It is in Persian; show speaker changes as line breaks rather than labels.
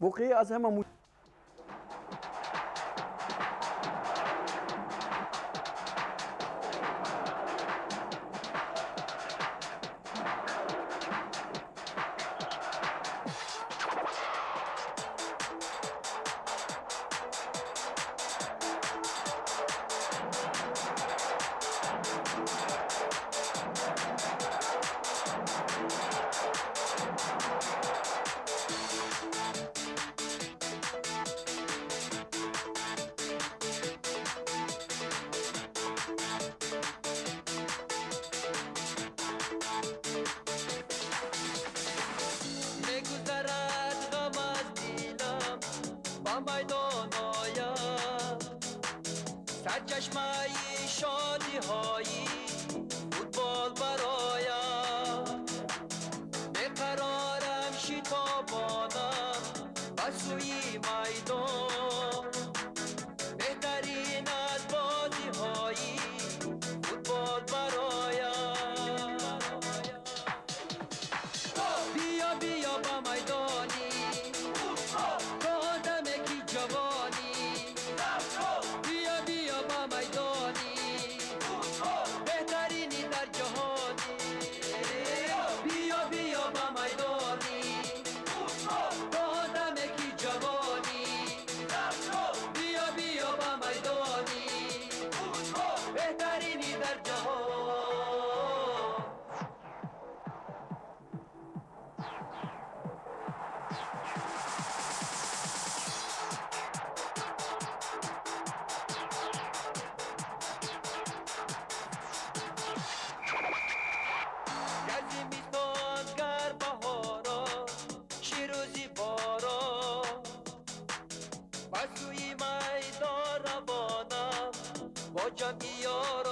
واقعی از همه
سرچشمه شادی هایی فوتبال برایم بقرارم شتابانم و سوی میدان بهترین از بازی هایی فوتبال برایم بیا بیا با میدانی تو آدم کی جوانی بیا بیا با میدانی بهترینی در جهانی بیا بیا با میدانی تو آدم کی جوانی بیا بیا با میدانی بهترینی در جهان با جمعی یاران